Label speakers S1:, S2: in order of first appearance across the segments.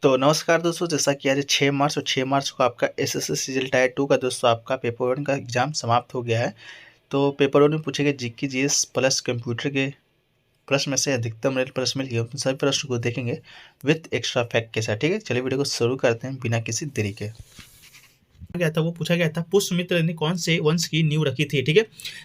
S1: तो नमस्कार दोस्तों, जैसा कि आज 6 मार्च और 6 मार्च को आपका एसएससी सीजीएल टायर 2 का दोस्तों आपका पेपर 1 का एग्ज़ाम समाप्त हो गया है। तो पेपर 1 में पूछे गए जीके जीएस प्लस कंप्यूटर के प्रश्न में से अधिकतम रेट प्रश्न मिल गए, उन सभी प्रश्न को देखेंगे विथ एक्स्ट्रा फैक्ट के साथ। ठीक है, चलिए वीडियो को शुरू करते हैं बिना किसी देरी के। वो पूछा गया था पुष्यमित्र ने कौन से वंश की नींव रखी थी। ठीक है,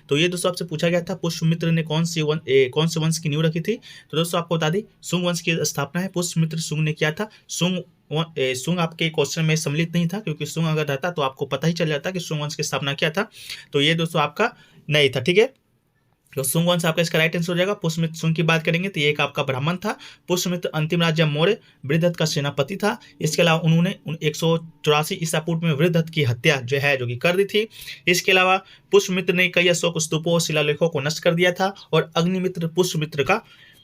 S1: तो ये दोस्तों आपसे पूछा गया था पुष्यमित्र ने कौन से वंश की नींव रखी थी। तो दोस्तों आपको बता दें शुंग वंश की स्थापना है पुष्यमित्र शुंग ने किया था। शुंग आपके क्वेश्चन में सम्मिलित नहीं था, क्योंकि शुंग अगर रहता तो आपको पता ही चल जाता कि शुंग वंश की स्थापना किया था। तो ये दोस्तों आपका नहीं था। ठीक है, तो शुंग वंश आपका इसका राइट आंसर हो जाएगा। पुष्यमित्र शुंग की बात करेंगे तो ये एक आपका ब्राह्मण था। पुष्यमित्र अंतिम राजा मौर्य बृहदत्त का सेनापति था। इसके अलावा उन्होंने 184 ईसा पूर्व में बृहदत्त की हत्या जो कि कर दी थी। इसके अलावा पुष्यमित्र ने कई अशोक स्तूपों और शिलालेखों को नष्ट कर दिया था और अग्निमित्र पुष्यमित्र का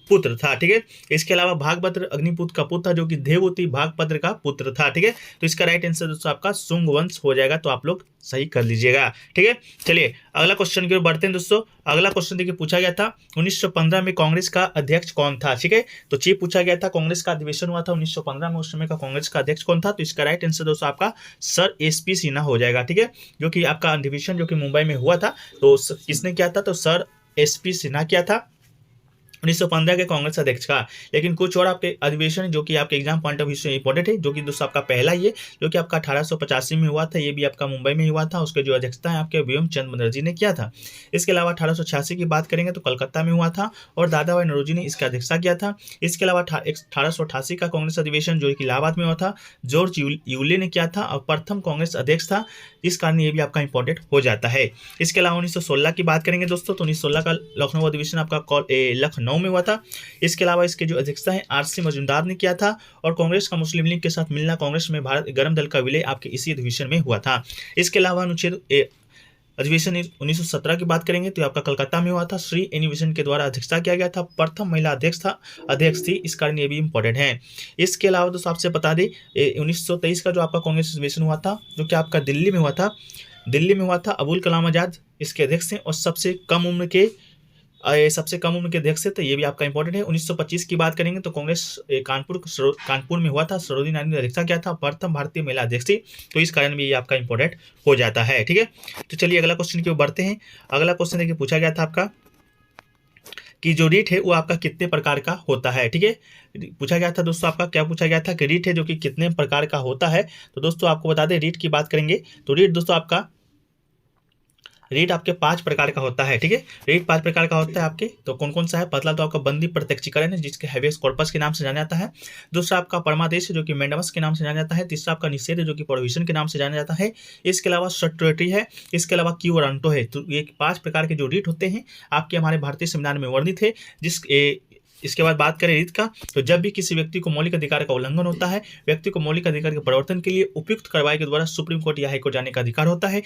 S1: पुत्र था। ठीक है, इसके अलावा भागभद्र अग्निपुत्र का पुत्र था, जो कि देववती भागभद्र का पुत्र था। ठीक है, तो इसका राइट आंसर दोस्तों आपका शुंग वंश हो जाएगा। तो आप लोग सही कर लीजिएगा। ठीक है, चलिए अगला क्वेश्चन की ओर बढ़ते हैं दोस्तों। अगला क्वेश्चन देखिए पूछा गया था 1915 में कांग्रेस का अध्यक्ष कौन था। ठीक है, तो चीफ पूछा गया था कांग्रेस का अधिवेशन हुआ था 1915 में, उस समय का कांग्रेस का अध्यक्ष कौन था। तो इसका राइट आंसर दोस्तों आपका सर एसपी सिन्हा हो जाएगा। ठीक है, जो कि आपका अधिवेशन जो कि मुंबई में हुआ था, तो किसने किया था, तो सर एसपी सिन्हा किया था 1915 के कांग्रेस अध्यक्ष का। लेकिन कुछ और आपके अधिवेशन जो कि आपके एग्जाम पॉइंट ऑफ व्यू से इंपॉर्टेंट है, जो कि दोस्तों आपका पहला ही है, जो कि आपका 1885 में हुआ था, ये भी आपका मुंबई में हुआ था। उसके जो अध्यक्षता है आपके व्योम चंद बनर्जी ने किया था। इसके अलावा 1886 की बात करेंगे तो कलकत्ता में हुआ था और दादा भाई नौरोजी ने इसका अध्यक्षता किया था। इसके अलावा 1888 का कांग्रेस अधिवेशन जो कि इलाहाबाद में हुआ था, जॉर्ज यूले ने किया था और प्रथम कांग्रेस अध्यक्ष था। इस कारण ये भी आपका इंपॉर्टेंट हो जाता है। इसके अलावा 1916 की बात करेंगे दोस्तों, तो 1916 का लखनऊ अधिवेशन आपका लखनऊ में हुआ था। इसके अलावा इसके जो अध्यक्षता है आरसी मजूमदार ने किया था और कांग्रेस का मुस्लिम लीग के साथ मिलना कांग्रेस में भारत गरम दल का विलय आपके इसी अधिवेशन में हुआ था। इसके अलावा अनुच्छेद अधिवेशन 1917 की बात करेंगे तो आपका कलकत्ता में हुआ था। श्री एनिवेशन के द्वारा अध्यक्षता किया गया था, प्रथम महिला अध्यक्ष थी। इस कारण ये भी इंपॉर्टेंट है। इसके अलावा दोस्तों आपसे बता दें 1923 का जो आपका कांग्रेस अधिवेशन हुआ था, जो कि आपका दिल्ली में हुआ था। अबुल कलाम आजाद इसके अध्यक्ष थे और सबसे कम उम्र के अध्यक्ष थे। तो ये भी आपका इंपॉर्टेंट है। 1925 की बात करेंगे तो कांग्रेस कानपुर में हुआ था। सरोजिनी नायडू ने अध्यक्षता किया था, प्रथम भारतीय महिला अध्यक्ष थी। तो इस कारण भी ये आपका इंपॉर्टेंट हो जाता है। ठीक है, तो चलिए अगला क्वेश्चन की ओर बढ़ते हैं। अगला क्वेश्चन देखिए पूछा गया था आपका कि जो रीट है वो आपका कितने प्रकार का होता है। ठीक है, पूछा गया था दोस्तों आपका क्या पूछा गया था कि रीट है जो कि कितने प्रकार का होता है। तो दोस्तों आपको बता दें रीट की बात करेंगे तो रीट दोस्तों आपका रीट आपके 5 प्रकार का होता है। ठीक है, रीट 5 प्रकार का होता है आपके। तो कौन कौन सा है? पहला तो आपका बंदी प्रत्यक्षीकरण है, जिसके हैवियस कॉर्पस के नाम से जाना जाता है। दूसरा आपका परमादेश है, जो कि मैंडमस के नाम से जाना जाता है। तीसरा आपका निषेध है, जो कि प्रोहिबिशन के नाम से जाना जाता है। इसके अलावा स्टैट्यूटरी है। इसके अलावा क्यू वारंटो है। तो ये 5 प्रकार के जो रीट होते हैं आपके हमारे भारतीय संविधान में वर्णित है। इसके बाद बात करें रीत का, तो जब भी किसी व्यक्ति को मौलिक अधिकार का उल्लंघन होता है, व्यक्ति को मौलिक अधिकार के परिवर्तन के लिए उपयुक्त कार्रवाई के द्वारा सुप्रीम कोर्ट या हाईकोर्ट जाने का अधिकार होता है।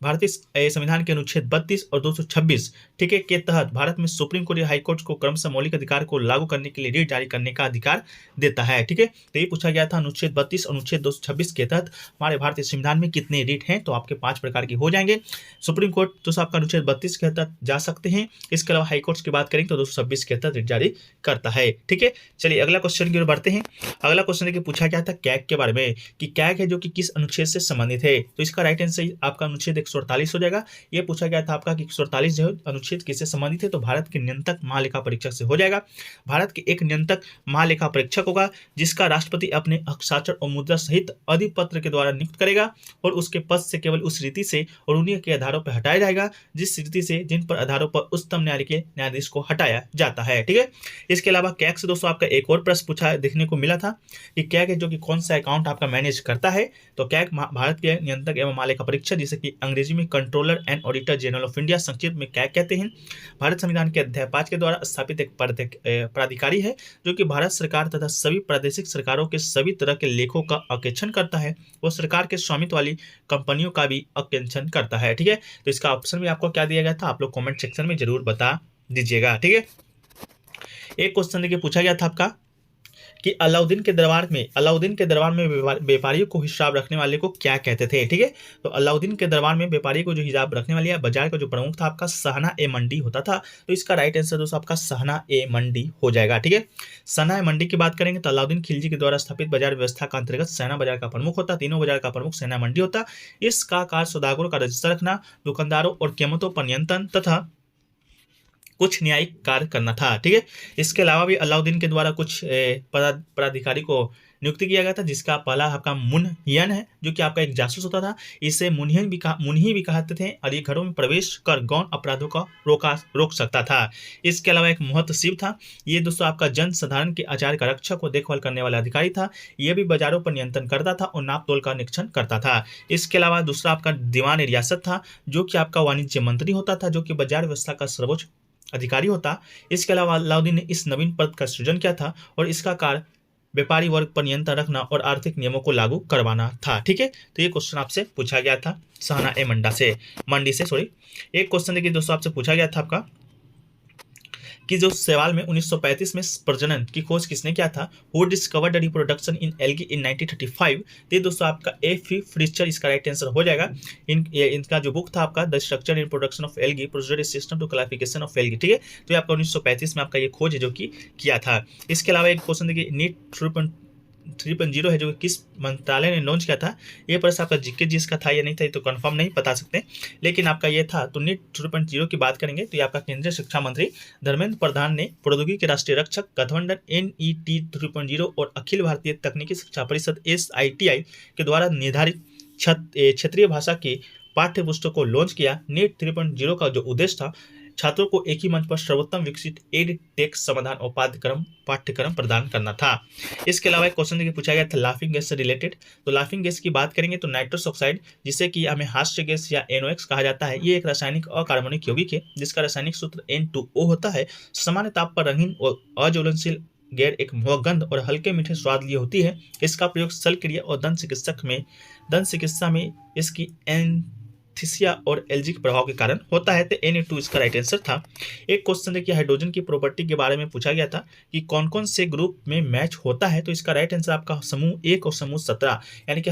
S1: भारतीय संविधान के अनुच्छेद 32 और 226 ठीक है के तहत भारत में सुप्रीम कोर्ट या हाईकोर्ट को क्रमशः मौलिक अधिकार को लागू करने के लिए रीट जारी करने का अधिकार देता है। ठीक है, तो ये पूछा गया था अनुच्छेद 32 और अनुच्छेद 226 के तहत हमारे भारतीय संविधान में कितने रीट हैं। तो आपके 5 प्रकार के हो जाएंगे। सुप्रीम कोर्ट तो आपका अनुच्छेद 32 के तहत जा सकते हैं। इसके अलावा हाईकोर्ट की बात करें तो 226 के तहत रीट जारी करता है। ठीक है, चलिए अगला क्वेश्चन की ओर बढ़ते हैं। अगला क्वेश्चन देखिए पूछा गया था कैग के बारे में कि कैग है जो कि किस अनुच्छेद से संबंधित है। तो इसका राइट आंसर आपका अनुच्छेद 148 हो जाएगा। ये पूछा गया था आपका कि 148 जो अनुच्छेद किससे संबंधित है। तो भारत के नियंत्रक महालेखा परीक्षक से हो जाएगा। भारत के एक नियंत्रक महालेखा परीक्षक होगा, जिसका राष्ट्रपति अपने हस्ताक्षर और मुद्रा सहित अधिपत्र के द्वारा नियुक्त करेगा और उसके पद से केवल उस रीति से और उन्हीं के आधारों पर हटाया जाएगा जिस रीति से जिन पर आधारों पर उच्चतम न्यायालय के न्यायाधीश को हटाया जाता है। ठीक है, इसके अलावा कैग से दोस्तों आपका एक और प्रश्न पूछा देखने को मिला था कि कैग है जो कि कौन सा अकाउंट आपका मैनेज करता है। तो कैग भारत के नियंत्रक एवं महालेखा परीक्षक, जिसे कि अंग्रेजी में controller and auditor general of India संक्षिप्त में कैग कहते हैं, भारत संविधान के अध्याय 5 के द्वारा स्थापित एक प्राधिकारी है जो कि भारत सरकार तथा सभी प्रादेशिक सरकारों के सभी तरह के लेखों का अंकेक्षण करता है। वो सरकार के स्वामित्व वाली कंपनियों का भी अंकेक्षण करता है। ठीक है, तो इसका ऑप्शन भी आपको क्या दिया गया था, आप लोग कमेंट सेक्शन में जरूर बता दीजिएगा। ठीक है, एक क्वेश्चन देखिए पूछा गया था आपका कि अलाउद्दीन के दरबार में व्यापारियों को हिसाब रखने वाले को क्या कहते थे। ठीक है, तो अलाउद्दीन के दरबार में व्यापारी को जो हिसाब रखने वाले या बाजार का जो प्रमुख था आपका सहना ए मंडी होता था। तो इसका राइट आंसर दोस्तों आपका सहना ए मंडी हो जाएगा। ठीक है, सहना ए मंडी की बात करेंगे तो अलाउद्दीन खिलजी के द्वारा स्थापित बाजार व्यवस्था का अंतर्गत सहना बाजार का प्रमुख होता, तीनों बाजार का प्रमुख सहना मंडी होता। इसका कार्य सौदागरों का रजिस्टर रखना, दुकानदारों और कीमतों पर नियंत्रण तथा कुछ न्यायिक कार्य करना था। ठीक है, इसके अलावा भी अलाउद्दीन के द्वारा कुछ पदाधिकारी को नियुक्त किया गया था, जिसका पहला आपका मुनहियन है, जो कि आपका एक जासूस होता था। इसे मुनही भी कहते थे और ये घरों में प्रवेश कर गौण अपराधों को रोक सकता था। इसके अलावा एक मुहतसिब था, ये दोस्तों आपका जन साधारण के आचार का रक्षक और देखभाल करने वाला अधिकारी था। यह भी बाजारों पर नियंत्रण करता था और नाप तोल का निरीक्षण करता था। इसके अलावा दूसरा आपका दीवान रियासत था, जो कि आपका वाणिज्य मंत्री होता था, जो कि बाजार व्यवस्था का सर्वोच्च अधिकारी होता। इसके अलावा अलाउद्दीन ने इस नवीन पद का सृजन किया था और इसका कार्य व्यापारी वर्ग पर नियंत्रण रखना और आर्थिक नियमों को लागू करवाना था। ठीक है, तो ये क्वेश्चन आपसे पूछा गया था सहना ए मंडी से एक क्वेश्चन देखिए दोस्तों आपसे पूछा गया था आपका कि जो सवाल में 1935 में प्रजनन की खोज किसने किया था। Who discovered the reproduction in algae in 1935। ये दोस्तों आपका एफी फ्रिचर इसका राइट आंसर हो जाएगा। इनका जो बुक था आपका the structure and reproduction of algae, procedure system to classification of algae. ठीक है, तो ये आपका 1935 में आपका ये खोज है जो कि किया था। इसके अलावा एक क्वेश्चन देखिए, नीट 3.0 है जो किस मंत्रालय ने लॉन्च किया था। ये प्रश्न आपका जीके जीएस का था या नहीं था ये तो कंफर्म नहीं बता सकते, लेकिन आपका ये था। तो नीट 3.0 की बात करेंगे तो ये आपका केंद्रीय शिक्षा मंत्री धर्मेंद्र प्रधान ने प्रौद्योगिकी के राष्ट्रीय रक्षक गठबंधन NET 3.0 और अखिल भारतीय तकनीकी शिक्षा परिषद SITI के द्वारा निर्धारित क्षेत्रीय भाषा की पाठ्य पुस्तक को लॉन्च किया। नीट 3.0 का जो उद्देश्य था छात्रों को एक ही मंच पर सर्वोत्तम विकसित एड टेक समाधान और पाठ्यक्रम प्रदान करना था। इसके अलावा एक क्वेश्चन पूछा गया था लाफिंग गैस से रिलेटेड। तो लाफिंग गैस की बात करेंगे तो नाइट्रस ऑक्साइड, जिसे कि हमें हास्य गैस या NOx कहा जाता है, ये एक रासायनिक अकार्बनिक यौगिक है जिसका रासायनिक सूत्र N2O होता है। सामान्य ताप पर रंगीन और अज्वलनशील गैर एक गंध और हल्के मीठे स्वाद लिए होती है। इसका प्रयोग शल्यक्रिया और दंत चिकित्सा में इसकी एंथीसिया और एल्जिक प्रभाव के कारण होता है। तो Na2 इसका राइट आंसर था। एक क्वेश्चन देखिए, हाइड्रोजन की प्रॉपर्टी के बारे में पूछा गया था कि कौन कौन से ग्रुप में मैच होता है। तो इसका राइट आंसर आपका समूह 1 और समूह 17 यानी कि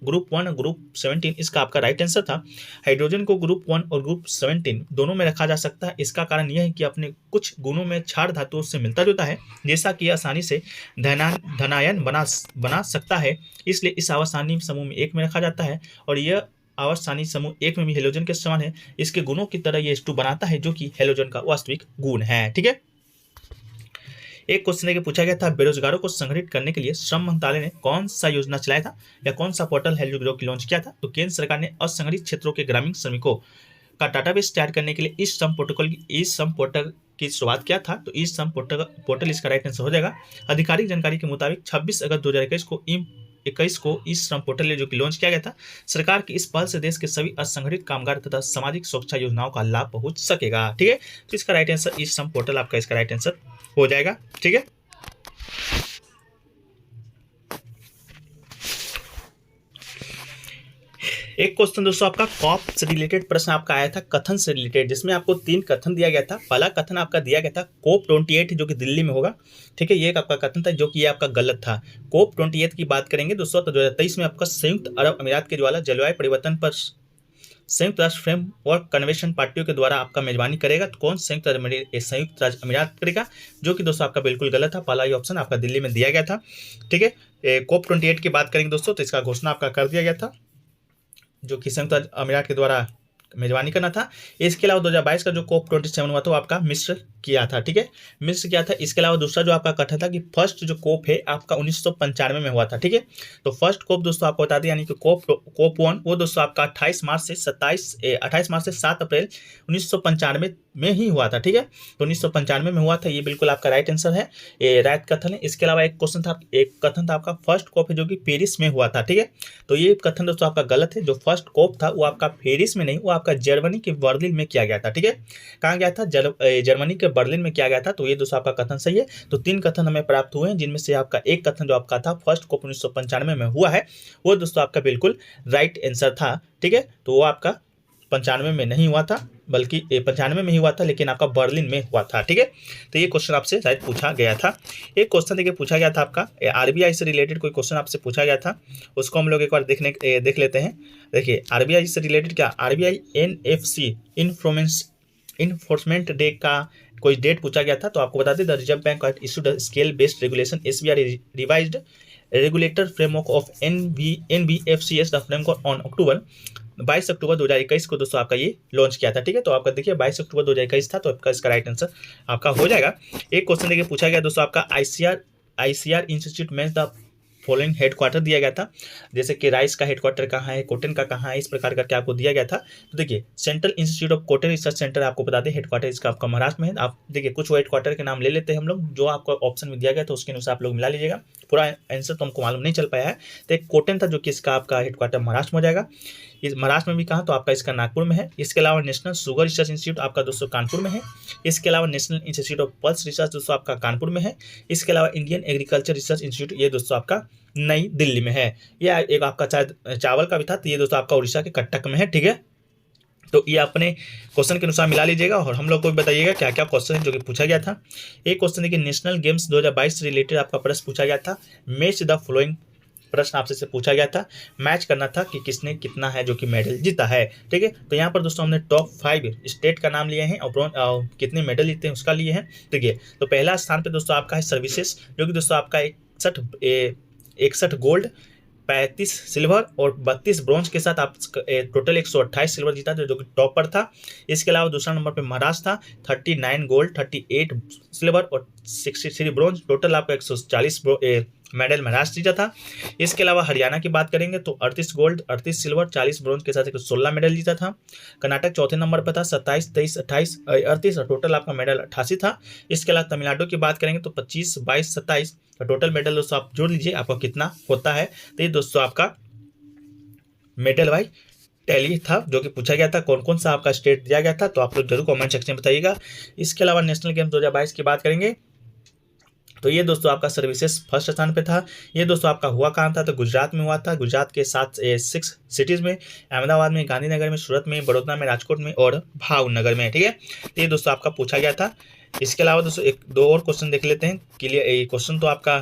S1: ग्रुप 1 और ग्रुप 17 इसका आपका राइट आंसर था। हाइड्रोजन को ग्रुप 1 और ग्रुप 17 दोनों में रखा जा सकता है। इसका कारण यह है कि अपने कुछ गुणों में क्षार धातुओं से मिलता जुलता है, जैसा कि आसानी से धनायन बना सकता है, इसलिए इस आवर्तसानी समूह में 1 में रखा जाता है। और यह आवर्तसानी समूह 1 में भी हेलोजन के समान है। इसके गुणों की तरह ये H2 बनाता है, जो कि हेलोजन का वास्तविक गुण है। ठीक है, एक क्वेश्चन के पूछा गया था बेरोजगारों को संगठित करने के लिए श्रम मंत्रालय ने कौन सा योजना चलाया था या कौन सा पोर्टल है जो कि लॉन्च किया था। तो केंद्र सरकार ने असंगठित क्षेत्रों के ग्रामीण श्रमिकों का डाटाबेस तैयार करने के लिए इस श्रम पोर्टल की शुरुआत किया था। तो इस श्रम पोर्टल इसका राइट आंसर हो जाएगा। आधिकारिक जानकारी के मुताबिक 26 अगस्त 2021 को इस श्रम पोर्टल जो कि लॉन्च किया गया था। सरकार की इस पहल से देश के सभी असंगठित कामगार तथा सामाजिक सुरक्षा योजनाओं का लाभ पहुंच सकेगा। ठीक है, तो इसका राइट आंसर इस श्रम पोर्टल आपका इसका राइट आंसर हो जाएगा। ठीक है, एक क्वेश्चन दोस्तों आपका कॉप से रिलेटेड प्रश्न आपका आया था कथन से रिलेटेड, जिसमें आपको 3 कथन दिया गया था। पहला कथन आपका दिया गया था कोप 28 जो कि दिल्ली में होगा। ठीक है, ये आपका कथन था जो कि ये आपका गलत था। कोप 28 की बात करेंगे दोस्तों तो 2023 में आपका संयुक्त अरब अमीरात के द्वारा जलवायु परिवर्तन पर संयुक्त राष्ट्र फ्रेमवर्क कन्वेंशन पार्टियों के द्वारा आपका मेजबानी करेगा। तो कौन संयुक्त राज्य अमीरात करेगा, जो कि दोस्तों आपका बिल्कुल गलत था। पहला ये ऑप्शन आपका दिल्ली में दिया गया था। ठीक है, कोप 28 की बात करेंगे दोस्तों तो इसका घोषणा आपका कर दिया गया था, जो कि संयुक्त राज्य अमीरात के द्वारा मेजबानी करना था। इसके अलावा 2022 का जो कोप 27 हुआ था वो आपका मिस्र किया था। ठीक है, मिस्र किया था। इसके अलावा दूसरा जो आपका कथन था कि फर्स्ट जो कोप है आपका 1995 में हुआ था। ठीक है, तो फर्स्ट कोप दोस्तों आपको बता दें यानी कि कोप 1 वो दोस्तों आपका 28 मार्च से 7 अप्रैल 1995 में ही हुआ था। ठीक है, तो 1995 में हुआ था, ये बिल्कुल आपका राइट आंसर है, ये राइट कथन है। इसके अलावा एक कथन था आपका फर्स्ट कोप है जो कि पेरिस में हुआ था। ठीक है, तो ये कथन दोस्तों आपका गलत है। जो फर्स्ट कोप था वो आपका पेरिस में नहीं, वो आपका जर्मनी के बर्लिन में किया गया था। ठीक है, कहाँ गया था, जर्मनी के बर्लिन में किया गया था। तो ये दोस्तों आपका कथन सही है। तो 3 कथन हमें प्राप्त हुए हैं, जिनमें से आपका एक कथन जो आपका था फर्स्ट कोप 1995 में हुआ है, वो दोस्तों आपका बिल्कुल राइट आंसर था। ठीक है, तो वो आपका 95 में नहीं हुआ था, बल्कि 95 में ही हुआ था, लेकिन आपका बर्लिन में हुआ था। ठीक है, तो ये क्वेश्चन आपसे शायद पूछा गया था। एक क्वेश्चन देखिए पूछा गया था आपका आरबीआई से रिलेटेड कोई क्वेश्चन आपसे पूछा गया था, उसको हम लोग एक बार देख लेते हैं। देखिए आरबीआई से रिलेटेड क्या, आरबीआई एनएफसी इन्फोर्समेंट डे का कोई डेट पूछा गया था। तो आपको बता दें the Reserve Bank had issued scale based regulation SBI revised regulator framework of NBFCs the framework on October 22 October 2021 को दोस्तों आपका ये लॉन्च किया था। ठीक है, तो आपका देखिए 22 अक्टूबर 2021 था, तो आपका इसका राइट आंसर आपका हो जाएगा। एक क्वेश्चन देखिए पूछा गया दोस्तों आपका आईसीआर इंस्टीट्यूट में द फॉलोइंग हेडक्वार्टर दिया गया था, जैसे कि राइस का हेडक्वार्टर कहाँ है, कोटन का कहाँ है, इस प्रकार करके आपको दिया गया था। तो देखिए central institute of cotton research centre आपको बता दें हेडक्वार्टर इसका आपका महाराष्ट्र में है। आप देखिए कुछ हेडक्वार्टर के नाम ले लेते हैं हम लोग, जो आपको ऑप्शन में दिया गया था उसके अनुसार आप लोग मिला लीजिएगा, पूरा आंसर तो हमको मालूम नहीं चल पाया है। तो एक कोटन था जो कि इसका आपका हेडक्वार्टर महाराष्ट्र में हो जाएगा। इस महाराष्ट्र में भी कहाँ, तो आपका इसका नागपुर में है। इसके अलावा नेशनल शुगर रिसर्च इंस्टीट्यूट आपका दोस्तों कानपुर में है। इसके अलावा national institute of pulse research दोस्तों आपका कानपुर में है। इसके अलावा इंडियन एग्रीकल्चर रिसर्च इंस्टीट्यूट ये दोस्तों आपका नई दिल्ली में है। यह एक आपका शायद चावल का भी था, तो ये दोस्तों आपका उड़ीसा के कटक में है। ठीक है, तो ये अपने क्वेश्चन के अनुसार मिला लीजिएगा और हम लोग को भी बताइएगा क्या क्या क्वेश्चन है जो कि पूछा गया था। एक क्वेश्चन देखिए नेशनल गेम्स 2022 से रिलेटेड आपका प्रश्न पूछा गया था। मैच द फॉलोइंग प्रश्न आपसे पूछा गया था, मैच करना था कि किसने कितना है जो कि मेडल जीता है। ठीक है, तो यहाँ पर दोस्तों हमने टॉप 5 स्टेट का नाम लिए हैं और कितने मेडल जीते हैं उसका लिए हैं। देखिए तो पहला स्थान पे दोस्तों आपका है सर्विसेज, जो कि दोस्तों आपका 61 गोल्ड, 35 सिल्वर और 32 ब्रॉन्ज के साथ आप टोटल 128 सिल्वर जीता था, जो कि टॉप पर था। इसके अलावा दूसरा नंबर पे महाराष्ट्र था, 39 गोल्ड, 38 सिल्वर और 63 ब्रॉन्ज, टोटल आपका 140 मेडल महाराष्ट्र जीता था। इसके अलावा हरियाणा की बात करेंगे तो 38 गोल्ड, 38 सिल्वर, 40 ब्रॉन्ज के साथ 16 मेडल जीता था। कर्नाटक चौथे नंबर पर था, 27, 23, 28, 38 और टोटल आपका मेडल 88 था। इसके अलावा तमिलनाडु की बात करेंगे तो 25, 22, 27 टोटल मेडल दोस्तों आप जोड़ लीजिए आपका कितना होता है। तो ये दोस्तों आपका मेडल वाइज टैली था जो कि पूछा गया था, कौन कौन सा आपका स्टेट दिया गया था, तो आप लोग जरूर कमेंट सेक्शन में बताइएगा। इसके अलावा नेशनल गेम्स 2022 की बात करेंगे तो ये दोस्तों आपका सर्विसेज फर्स्ट स्थान पे था। ये दोस्तों आपका हुआ कहाँ था, तो गुजरात में हुआ था। गुजरात के 6 सिटीज़ में, अहमदाबाद में, गांधीनगर में, सूरत में, बड़ौदा में, राजकोट में और भावनगर में। ठीक है, तो ये दोस्तों आपका पूछा गया था। इसके अलावा दोस्तों एक दो और क्वेश्चन देख लेते हैं क्लियर। क्वेश्चन तो आपका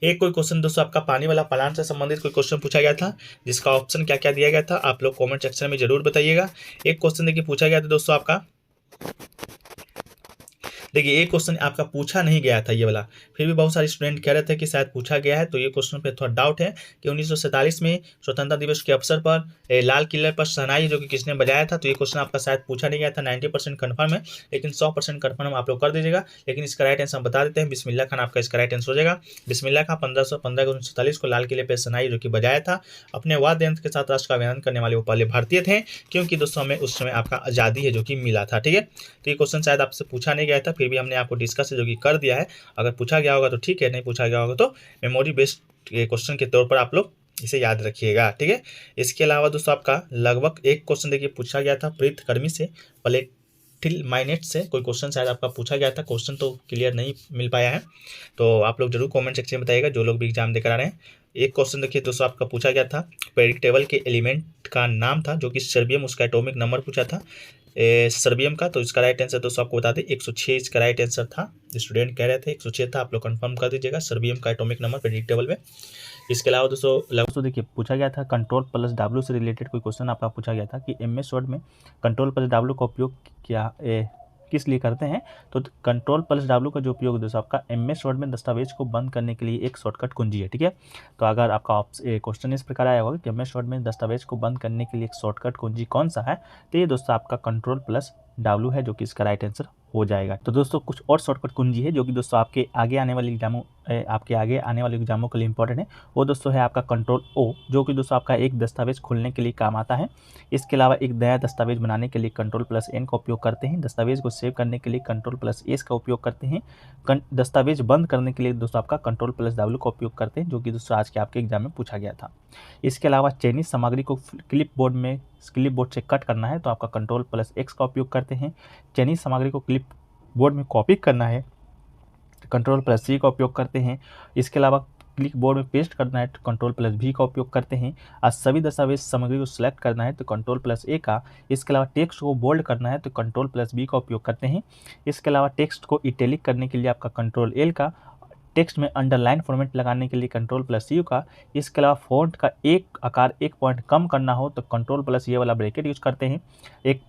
S1: कोई क्वेश्चन दोस्तों आपका पानी वाला प्लांट से संबंधित कोई क्वेश्चन पूछा गया था, जिसका ऑप्शन क्या क्या दिया गया था आप लोग कमेंट सेक्शन में जरूर बताइएगा। एक क्वेश्चन देखिए पूछा गया था दोस्तों आपका, देखिए एक क्वेश्चन आपका पूछा नहीं गया था ये वाला, फिर भी बहुत सारे स्टूडेंट कह रहे थे कि शायद पूछा गया है, तो ये क्वेश्चन पे थोड़ा डाउट है कि 1947 में स्वतंत्रता दिवस के अवसर पर लाल किले पर शहनाई जो कि किसने बजाया था, तो ये क्वेश्चन आपका शायद पूछा नहीं गया था। 90% कन्फर्म है, लेकिन 100% कन्फर्म आप लोग कर दीजिएगा। लेकिन इसका राइट आंसर हम बता देते हैं, बिस्मिल्लाह खान आपका इसका राइट आंसर हो जाएगा। बिस्मिल्लाह खान 1515 को 1947 को लाल किले पर शहनाई जो कि बजाया था। अपने वाद्य यंत्र के साथ राष्ट्र का अभिनंदन करने वाले वो पहले भारतीय थे, क्योंकि दोस्तों हमें उस समय आपका आज़ादी है जो कि मिला था। ठीक है, तो ये क्वेश्चन शायद आपसे पूछा नहीं गया था, फिर भी हमने आपको डिस्कस जो कि कर दिया है। अगर पूछा गया होगा तो ठीक है, नहीं पूछा गया होगा तो मेमोरी बेस्ड क्वेश्चन के तौर पर आप लोग इसे याद रखिएगा। ठीक है, इसके अलावा दोस्तों आपका लगभग एक क्वेश्चन देखिए पूछा गया था प्रीत कर्मी से, प्लेटिल माइनेट से कोई क्वेश्चन शायद आपका पूछा गया था। क्वेश्चन तो क्लियर नहीं मिल पाया है, तो आप लोग जरूर कमेंट सेक्शन में बताइएगा जो लोग भी एग्जाम देकर आ रहे हैं। एक क्वेश्चन देखिए दोस्तों आपका पूछा गया था, पीरियोडिक टेबल के एलिमेंट का नाम था जो कि सर्बियम, उसका एटॉमिक नंबर पूछा था सर्बियम का, तो इसका राइट आंसर दोस्तों आपको बता दें 106 इसका राइट आंसर था। स्टूडेंट कह रहे थे 106 था, आप लोग कंफर्म कर दीजिएगा सर्बियम का एटॉमिक नंबर पीरियोडिक टेबल में। इसके अलावा दोस्तों देखिए पूछा गया था कंट्रोल प्लस डब्ल्यू से रिलेटेड कोई क्वेश्चन आपका पूछा गया था कि एमएस वर्ड में कंट्रोल प्लस डब्ल्यू का उपयोग क्या किस लिए करते हैं। तो कंट्रोल प्लस डब्ल्यू का जो उपयोग है दोस्तों आपका एमएस वर्ड में दस्तावेज को बंद करने के लिए एक शॉर्टकट कुंजी है। ठीक है, तो अगर आपका क्वेश्चन इस प्रकार आया होगा कि एमएस वर्ड में दस्तावेज को बंद करने के लिए एक शॉर्टकट कुंजी कौन सा है, तो ये दोस्तों आपका कंट्रोल प्लस डब्ल्यू है जो कि इसका राइट आंसर हो जाएगा। तो दोस्तों कुछ और शॉर्टकट कुंजी है जो कि दोस्तों आपके आगे आने वाले एग्जामों के लिए इंपॉर्टेंट है। वो दोस्तों है आपका कंट्रोल ओ, जो कि दोस्तों आपका एक दस्तावेज खोलने के लिए काम आता है। इसके अलावा एक नया दस्तावेज बनाने के लिए कंट्रोल प्लस एन का उपयोग करते हैं। दस्तावेज को सेव करने के लिए कंट्रोल प्लस एस का उपयोग करते हैं। दस्तावेज बंद करने के लिए दोस्तों आपका कंट्रोल प्लस डब्ल्यू का उपयोग करते हैं, जो कि दोस्तों आज के आपके एग्जाम में पूछा गया था। इसके अलावा चयनित सामग्री को क्लिप बोर्ड से कट करना है तो आपका कंट्रोल प्लस एक्स का उपयोग करते हैं। चयनित सामग्री को क्लिप बोर्ड में कॉपी करना है कंट्रोल प्लस सी का उपयोग करते हैं। इसके अलावा क्लिक बोर्ड में पेस्ट करना है तो Ctrl+V का उपयोग करते हैं। और सभी दस्तावेज सामग्री को सिलेक्ट करना है तो Ctrl+A का। इसके अलावा टेक्स्ट को बोल्ड करना है तो Ctrl+B का उपयोग करते हैं। इसके अलावा टेक्स्ट को इटैलिक करने के लिए आपका Ctrl+L का। टेक्स्ट में अंडरलाइन फॉर्मेट लगाने के लिए Ctrl+U का। इसके अलावा फ़ॉन्ट का एक आकार 1 पॉइंट कम करना हो तो Ctrl+ये वाला ब्रैकेट यूज़ करते हैं। एक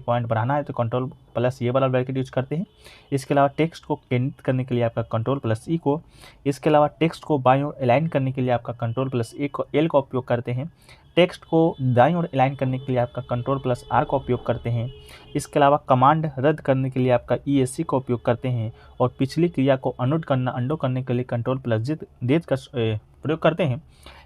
S1: पॉइंट बढ़ाना है तो Ctrl+ये वाला ब्रैकेट यूज़ करते हैं। इसके अलावा टेक्स्ट को केंद्रित करने के लिए आपका Ctrl+E को। इसके अलावा टेक्स्ट को बाईं ओर अलाइन करने के लिए आपका Ctrl+L का उपयोग करते हैं। टेक्स्ट को दाईं ओर अलाइन करने के लिए आपका Ctrl+R का उपयोग करते हैं। इसके अलावा कमांड रद्द करने के लिए आपका ESC का उपयोग करते हैं। और पिछली क्रिया को अंडो करने के लिए Ctrl+Z का प्रयोग करते हैं।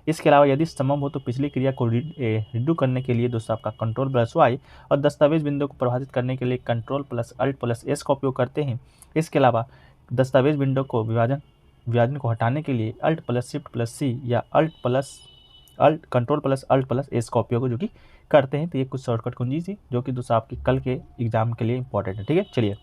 S1: इसके अलावा यदि संभव हो तो पिछली क्रिया को रीडू करने के लिए दोस्तों आपका Ctrl+Y और दस्तावेज विंडो को परिभाषित करने के लिए Ctrl+Alt+S का उपयोग करते हैं। इसके अलावा दस्तावेज विंडो को विभाजन को हटाने के लिए Alt+Shift+C या Ctrl+Alt+S का उपयोग जो कि करते हैं। तो ये कुछ शॉर्टकट कुंजी थी जो कि दोस्तों आपके कल के एग्जाम के लिए इंपॉर्टेंट है। ठीक है, चलिए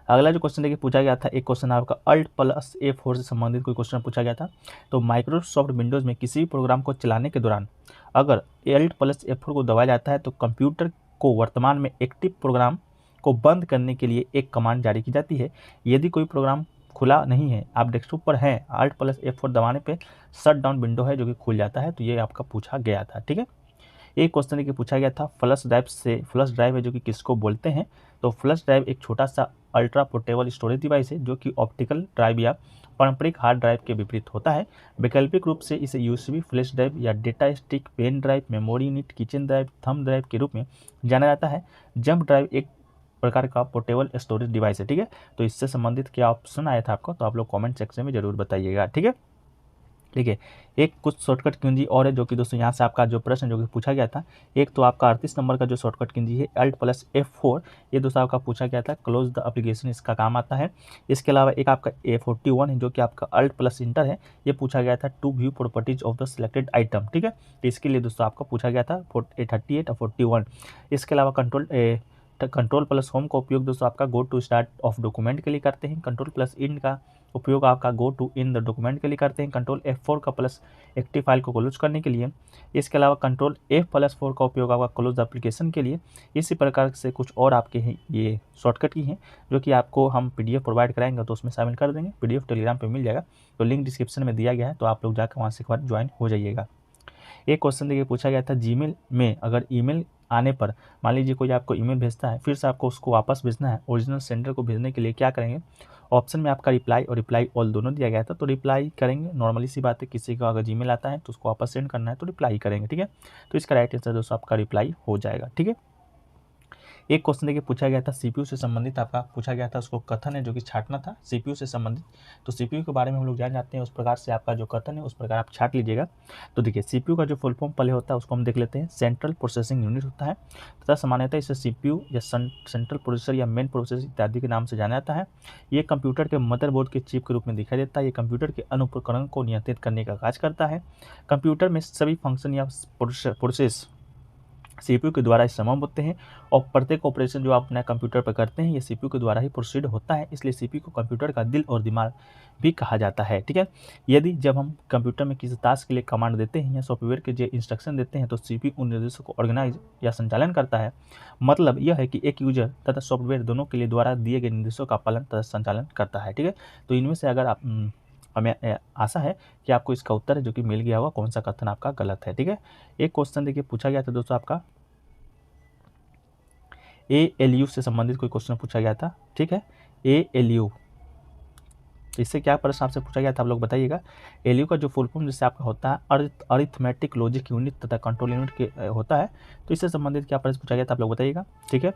S1: अगला जो क्वेश्चन देखिए पूछा गया था, एक क्वेश्चन आपका Alt+F4 से संबंधित कोई क्वेश्चन पूछा गया था। तो माइक्रोसॉफ्ट विंडोज़ में किसी भी प्रोग्राम को चलाने के दौरान अगर Alt+F4 को दबाया जाता है तो कंप्यूटर को वर्तमान में एक्टिव प्रोग्राम को बंद करने के लिए एक कमांड जारी की जाती है। यदि कोई प्रोग्राम खुला नहीं है, आप डेस्कटॉप पर हैं, Alt+F4 दबाने पे शट डाउन विंडो है जो कि खुल जाता है। तो ये आपका पूछा गया था। ठीक है, एक क्वेश्चन देखिए पूछा गया था फ्लश ड्राइव है जो कि किसको बोलते हैं। तो फ्लश ड्राइव एक छोटा सा अल्ट्रा पोर्टेबल स्टोरेज डिवाइस है जो कि ऑप्टिकल ड्राइव या पारंपरिक हार्ड ड्राइव के विपरीत होता है। वैकल्पिक रूप से इसे यूएसबी फ्लैश ड्राइव या data stick, pen drive, memory unit, keychain drive, thumb drive के रूप में जाना जाता है। जंप ड्राइव एक प्रकार का पोर्टेबल स्टोरेज डिवाइस है। ठीक है, तो इससे संबंधित क्या ऑप्शन आया था आपको, तो आप लोग कमेंट सेक्शन में जरूर बताइएगा। ठीक है, ठीक है, एक कुछ शॉर्टकट कुंजी और है जो कि दोस्तों यहाँ से आपका जो प्रश्न जो कि पूछा गया था, एक तो आपका 38 नंबर का जो शॉर्टकट कुंजी है Alt+F4, ये दोस्तों आपका पूछा गया था, क्लोज द एप्लीकेशन इसका काम आता है। इसके अलावा एक आपका A41 है जो कि आपका Alt+Enter है, ये पूछा गया था to view properties of the selected item. ठीक है, तो इसके लिए दोस्तों आपका पूछा गया था 38 और 41। इसके अलावा Ctrl+Home का उपयोग दोस्तों आपका go to start of document के लिए करते हैं। Ctrl+Int का उपयोग आपका go to in the document के लिए करते हैं। Ctrl+F4 का प्लस एक्टिव फाइल को क्लोज करने के लिए। इसके अलावा Ctrl+F4 का उपयोग आपका क्लोज एप्लीकेशन के लिए। इसी प्रकार से कुछ और आपके हैं ये शॉर्टकट की हैं जो कि आपको हम PDF प्रोवाइड कराएंगे तो उसमें शामिल कर देंगे। PDF टेलीग्राम पे मिल जाएगा, तो लिंक डिस्क्रिप्शन में दिया गया है, तो आप लोग जाकर वहाँ से एक बार ज्वाइन हो जाइएगा। एक क्वेश्चन देखिए पूछा गया था, जीमेल में अगर ईमेल आने पर मान लीजिए कोई आपको ईमेल भेजता है, फिर से आपको उसको वापस भेजना है, ओरिजिनल सेंडर को भेजने के लिए क्या करेंगे। ऑप्शन में आपका रिप्लाई और रिप्लाई ऑल दोनों दिया गया था। तो रिप्लाई करेंगे, नॉर्मली सी बात है, किसी का अगर जीमेल आता है तो उसको वापस सेंड करना है तो रिप्लाई करेंगे। ठीक है, तो इसका राइट आंसर दोस्तों आपका रिप्लाई हो जाएगा। ठीक है, एक क्वेश्चन देखिए पूछा गया था CPU से संबंधित आपका पूछा गया था, उसको कथन है जो कि छाटना था CPU से संबंधित। तो CPU के बारे में हम लोग जान जाते हैं, उस प्रकार से आपका जो कथन है उस प्रकार आप छाट लीजिएगा। तो देखिए CPU का जो फुल फॉर्म पहले होता है उसको हम देख लेते हैं, सेंट्रल प्रोसेसिंग यूनिट होता है तथा सामान्यतः इसे CPU या सेंट्रल प्रोसेसर या मेन प्रोसेसर इत्यादि के नाम से जाना जाता है। ये कंप्यूटर के मदरबोर्ड के चिप के रूप में दिखाई देता है। ये कंप्यूटर के अनुप्रकरण को नियंत्रित करने का कार्य करता है। कंप्यूटर में सभी फंक्शन या प्रोसेस CPU के द्वारा ही संभव होते हैं और प्रत्येक ऑपरेशन जो आप अपने कंप्यूटर पर करते हैं ये CPU के द्वारा ही प्रोसीड होता है, इसलिए CPU को कंप्यूटर का दिल और दिमाग भी कहा जाता है। ठीक है, यदि जब हम कंप्यूटर में किसी टास्क के लिए कमांड देते हैं या सॉफ्टवेयर के जो इंस्ट्रक्शन देते हैं तो CPU उन निर्देशों को ऑर्गेनाइज या संचालन करता है। मतलब यह है कि एक यूजर तथा सॉफ्टवेयर दोनों के लिए द्वारा दिए गए निर्देशों का पालन तथा संचालन करता है। ठीक है, तो इनमें से अगर आप हमें आशा है कि आपको इसका उत्तर जो कि मिल गया होगा कौन सा कथन आपका गलत है। ठीक है, एक क्वेश्चन देखिए पूछा गया था दोस्तों आपका ALU से संबंधित कोई क्वेश्चन पूछा गया था। ठीक है, ALU इससे क्या प्रश्न आपसे पूछा गया था आप लोग बताइएगा। ALU का जो फुल फॉर्म जिससे आपका होता है अरिथमेटिक लॉजिक यूनिट तथा कंट्रोल यूनिट के होता है, तो इससे संबंधित क्या प्रश्न पूछा गया था आप लोग बताइएगा। ठीक है,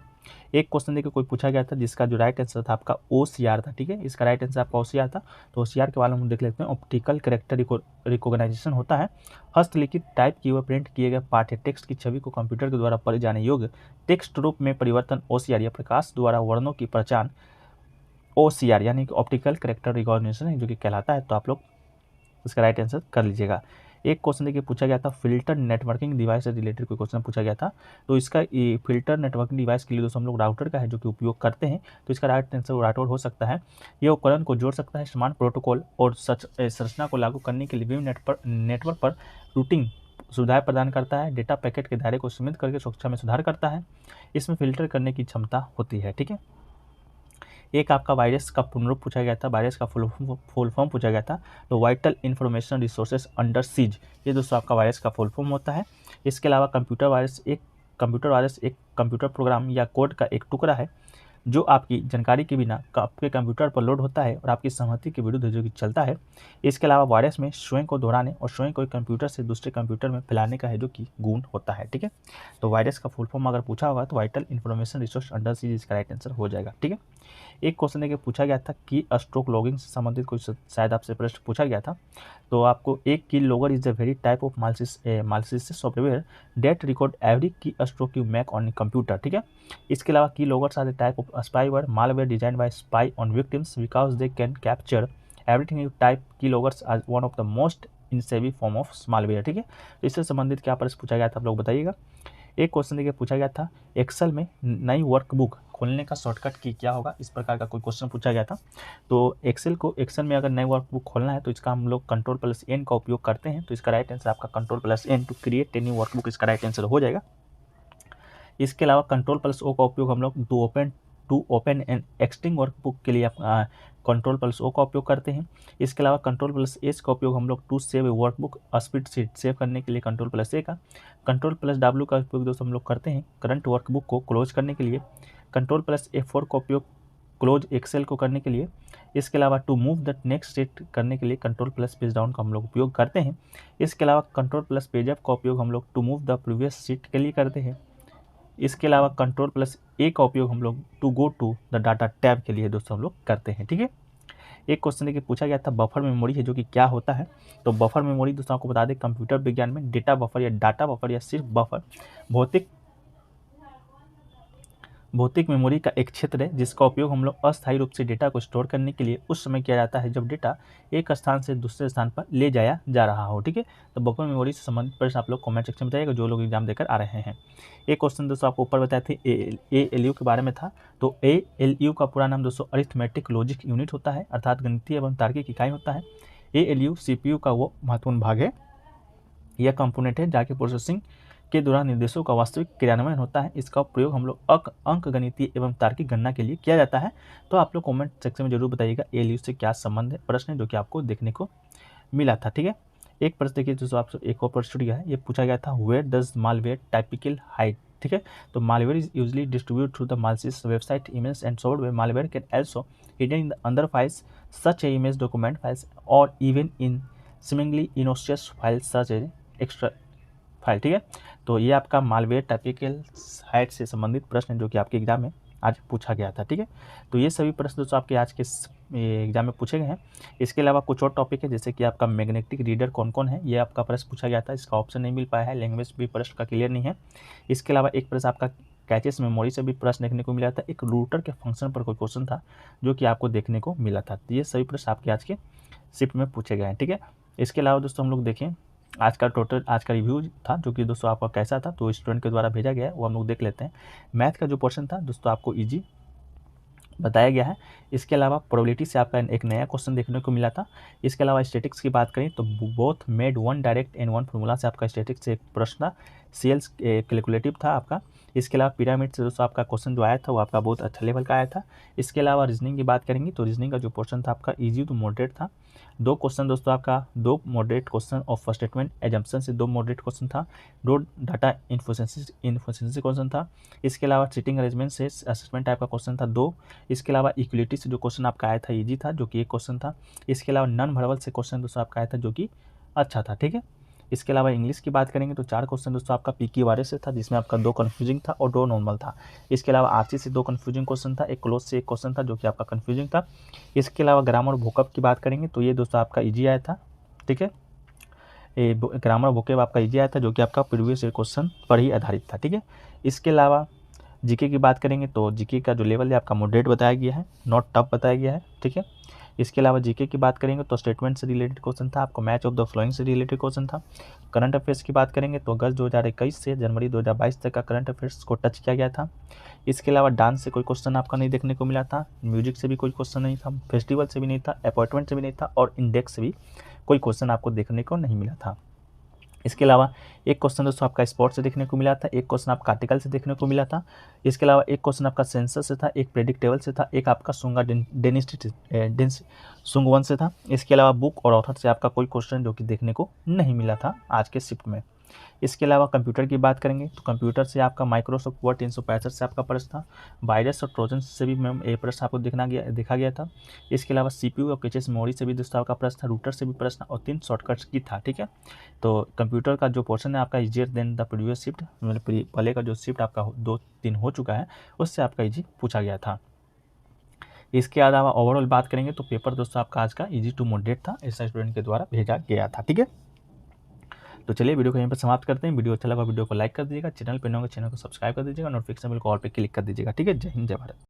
S1: एक क्वेश्चन देखिए कोई पूछा गया था जिसका जो राइट आंसर था आपका OCR था। ठीक है, इसका राइट आंसर आपका OCR था। तो OCR के बारे में हम देख लेते हैं। ऑप्टिकल कैरेक्टर रिकॉग्नाइजेशन होता है हस्तलिखित टाइप किए हुए प्रिंट किए गए पाठ्य टेक्स्ट की छवि को कंप्यूटर के द्वारा पढ़े जाने योग्य टेक्स्ट रूप में परिवर्तन OCR या प्रकाश द्वारा वर्णों की पहचान OCR यानी कि ऑप्टिकल कैरेक्टर रिकॉग्निशन है जो कि कहलाता है। तो आप लोग इसका राइट आंसर कर लीजिएगा। एक क्वेश्चन देखिए पूछा गया था फिल्टर नेटवर्किंग डिवाइस से रिलेटेड कोई क्वेश्चन पूछा गया था। तो इसका ये फिल्टर नेटवर्किंग डिवाइस के लिए दोस्तों हम लोग राउटर का है जो कि उपयोग करते हैं, तो इसका राइट आंसर राउटर हो सकता है। यह उपकरण को जोड़ सकता है समान प्रोटोकॉल और संरचना को लागू करने के लिए विभिन्न नेटवर्क पर रूटिंग सुविधाएं प्रदान करता है, डेटा पैकेट के दायरे को सीमित करके सुरक्षा में सुधार करता है, इसमें फिल्टर करने की क्षमता होती है। ठीक है, एक आपका वायरस का पुनरूप पूछा गया था, वायरस का फुल फॉर्म पूछा गया था। तो vital information resources under seize, ये दोस्तों आपका वायरस का फुल फॉर्म होता है। इसके अलावा कंप्यूटर वायरस एक कंप्यूटर प्रोग्राम या कोड का एक टुकड़ा है जो आपकी जानकारी के बिना आपके कंप्यूटर पर लोड होता है और आपकी सहमति के विरुद्ध जो कि चलता है। इसके अलावा वायरस में स्वयं को दोहराने और स्वयं को कंप्यूटर से दूसरे कंप्यूटर में फैलाने का है जो कि गुण होता है। ठीक है, तो वायरस का फुल फॉर्म अगर पूछा होगा तो vital information resource under seize इसका राइट आंसर हो जाएगा। ठीक है, एक क्वेश्चन देखिए पूछा गया था कि स्ट्रोक लॉगिंग से संबंधित कोई शायद आपसे प्रश्न पूछा गया था। तो आपको एक keylogger is the very type of malicious software that record every keystroke you make on computer. ठीक है, इसके अलावा keyloggers are the type of spyware malware design by spy on victims because they can capture everything you type. Keyloggers are one of the most insidious form of malware. ठीक है, तो इससे संबंधित क्या प्रश्न पूछा गया था आप लोग बताइएगा। एक क्वेश्चन देखिए पूछा गया था एक्सेल में नई वर्कबुक खोलने का शॉर्टकट की क्या होगा, इस प्रकार का कोई क्वेश्चन पूछा गया था। तो एक्सेल में अगर नई वर्कबुक खोलना है तो इसका हम लोग Ctrl+N का उपयोग करते हैं, तो इसका राइट आंसर आपका Ctrl+N to create a new workbook इसका राइट आंसर हो जाएगा। इसके अलावा Ctrl+O का उपयोग हम लोग to open an existing workbook के लिए Ctrl+O का उपयोग करते हैं। इसके अलावा Ctrl+S का उपयोग हम लोग to save a workbook spreadsheet save करने के लिए Ctrl+A का। Ctrl+W का उपयोग दोस्तों हम लोग करते हैं करंट वर्कबुक को क्लोज करने के लिए। Ctrl+F4 का उपयोग क्लोज एक्सेल को करने के लिए। इसके अलावा to move the next sheet करने के लिए Ctrl+पेज डाउन का हम लोग उपयोग करते हैं। इसके अलावा Ctrl+पेज अप का उपयोग हम लोग to move the previous sheet के लिए करते हैं। इसके अलावा Ctrl+A का उपयोग हम लोग to go to the data tab के लिए दोस्तों हम लोग करते हैं। ठीक है, एक क्वेश्चन देखिए पूछा गया था बफर मेमोरी है जो कि क्या होता है। तो बफर मेमोरी दोस्तों आपको बता दें कंप्यूटर विज्ञान में डेटा बफर या डाटा बफर या सिर्फ बफर भौतिक मेमोरी का एक क्षेत्र है जिसका उपयोग हम लोग अस्थायी रूप से डेटा को स्टोर करने के लिए उस समय किया जाता है जब डेटा एक स्थान से दूसरे स्थान पर ले जाया जा रहा हो। ठीक है, तो बफर मेमोरी से संबंधित प्रश्न आप लोग कमेंट सेक्शन में बताइएगा जो लोग एग्जाम देकर आ रहे हैं। एक क्वेश्चन दोस्तों आपको ऊपर बताए थे ALU के बारे में था। तो ALU का पूरा नाम दोस्तों अरिथमेटिक लॉजिक यूनिट होता है, अर्थात गणितीय एवं तार्किक इकाई होता है। ALU CPU का वो महत्वपूर्ण भाग है, यह कंपोनेंट है जाके प्रोसेसिंग के दौरान निर्देशों का वास्तविक क्रियान्वयन होता है। इसका प्रयोग हम लोग अंक गणितीय एवं तार्किक गणना के लिए किया जाता है। तो आप लोग कमेंट सेक्शन में जरूर बताइएगा ALU से क्या संबंध है, प्रश्न है जो कि आपको देखने को मिला था। ठीक है, एक प्रश्न देखिए दोस्तों आपसे एक और प्रश्न गया है, ये पूछा गया था where does malware typical hide. ठीक है, तो malware is usually distribute through the malicious website image and software. Malware can also hidden in the अंदर files such a image document files और even in seemingly innocuous files such a extra file. ठीक है, तो ये आपका malware typical hide से संबंधित प्रश्न है जो कि आपके एग्जाम में आज पूछा गया था। ठीक है, तो ये सभी प्रश्न दोस्तों आपके आज के एग्जाम में पूछे गए हैं। इसके अलावा कुछ और टॉपिक है जैसे कि आपका मैग्नेटिक रीडर कौन कौन है, ये आपका प्रश्न पूछा गया था, इसका ऑप्शन नहीं मिल पाया है, लैंग्वेज भी प्रश्न का क्लियर नहीं है। इसके अलावा एक प्रश्न आपका कैचेस मेमोरी से भी प्रश्न देखने को मिला था, एक रूटर के फंक्शन पर कोई क्वेश्चन था जो कि आपको देखने को मिला था। तो ये सभी प्रश्न आपके आज के शिफ्ट में पूछे गए हैं। ठीक है, इसके अलावा दोस्तों हम लोग देखें आज का रिव्यू था जो कि दोस्तों आपका कैसा था, तो स्टूडेंट के द्वारा भेजा गया है वो हम लोग देख लेते हैं। मैथ का जो पोर्शन था दोस्तों आपको इजी बताया गया है। इसके अलावा प्रोबेबिलिटी से आपका एक नया क्वेश्चन देखने को मिला था। इसके अलावा स्टैटिक्स की बात करें तो both made one direct and one formula से आपका स्टैटिक्स से एक प्रश्न था, सेल्स कैलकुलेटिव था आपका। इसके अलावा पिरामिड से दोस्तों आपका क्वेश्चन जो आया था वो आपका बहुत अच्छा लेवल का आया था। इसके अलावा रीजनिंग की बात करेंगे तो रीजनिंग का जो पोर्शन था आपका इजी टू मॉडरेट था। दो क्वेश्चन दोस्तों आपका दो moderate question of statement assumption से दो मॉडरेट क्वेश्चन था, दो डाटा इन्फोसिएंसी क्वेश्चन था। इसके अलावा सीटिंग अरेंजमेंट से असेसमेंट टाइप का क्वेश्चन था दो। इसके अलावा इक्वलिटी से जो क्वेश्चन आपका आया था इजी था जो कि एक क्वेश्चन था। इसके अलावा नॉन वर्बल से क्वेश्चन दोस्तों आपका आया था जो कि अच्छा था। ठीक है, इसके अलावा इंग्लिश की बात करेंगे तो चार क्वेश्चन दोस्तों आपका PQRS से था जिसमें आपका दो कन्फ्यूजिंग था और दो नॉर्मल था। इसके अलावा RC से दो कन्फ्यूजिंग क्वेश्चन था, एक क्लोज से एक क्वेश्चन था जो कि आपका कन्फ्यूजिंग था। इसके अलावा ग्रामर वोकैब की बात करेंगे तो ये दोस्तों आपका ईजी आया था। ठीक है, ये ग्रामर वोकैब आपका ईजी आया था जो कि आपका प्रीवियस क्वेश्चन पर ही आधारित था। ठीक है, इसके अलावा जीके की बात करेंगे तो जीके का जो लेवल है आपका मॉडरेट बताया गया है, नॉट टफ बताया गया है। ठीक है, इसके अलावा जीके की बात करेंगे तो स्टेटमेंट से रिलेटेड क्वेश्चन था, आपको मैच ऑफ द फ्लोइंग से रिलेटेड क्वेश्चन था। करंट अफेयर्स की बात करेंगे तो अगस्त 2021 से जनवरी 2022 तक का करंट अफेयर्स को टच किया गया था। इसके अलावा डांस से कोई क्वेश्चन आपका नहीं देखने को मिला था, म्यूजिक से भी कोई क्वेश्चन नहीं था, फेस्टिवल से भी नहीं था, अपॉइंटमेंट से भी नहीं था और इंडेक्स से भी कोई क्वेश्चन आपको देखने को नहीं मिला था। इसके अलावा एक क्वेश्चन दोस्तों आपका स्पोर्ट्स से देखने को मिला था, एक क्वेश्चन आपका आर्टिकल से देखने को मिला था। इसके अलावा एक क्वेश्चन आपका सेंसस से था, एक प्रेडिक्टेबल से था, एक आपका सुंगवन से था। इसके अलावा बुक और ऑथर से आपका कोई क्वेश्चन जो कि देखने को नहीं मिला था आज के शिफ्ट में। इसके अलावा कंप्यूटर की बात करेंगे तो कंप्यूटर से आपका माइक्रोसॉफ्ट वर्ड 365 से आपका प्रश्न था। वायरस और ट्रोजन से भी मैम ये प्रश्न आपको देखा गया था। इसके अलावा सीपीयू और कैचे मेमोरी से भी दोस्तों आपका प्रश्न था, रूटर से भी प्रश्न और 3 शॉर्टकट्स की था। ठीक है, तो कंप्यूटर का जो पोर्शन है आपका easier than the previous shift, मतलब पहले का जो शिफ्ट आपका 2-3 हो चुका है उससे आपका इजी पूछा गया था। इसके अलावा ओवरऑल बात करेंगे तो पेपर दोस्तों आपका आज का इजी टू मॉडरेट था, ऐसा स्टूडेंट के द्वारा भेजा गया था। ठीक है, तो चलिए वीडियो को यहीं पर समाप्त करते हैं। वीडियो अच्छा लगा वीडियो को लाइक कर दीजिएगा, चैनल पर नए होंगे चैनल को सब्सक्राइब कर दीजिएगा, नोटिफिकेशन बिल को ऑल पे क्लिक कर दीजिएगा। ठीक है, जय हिंद जय भारत।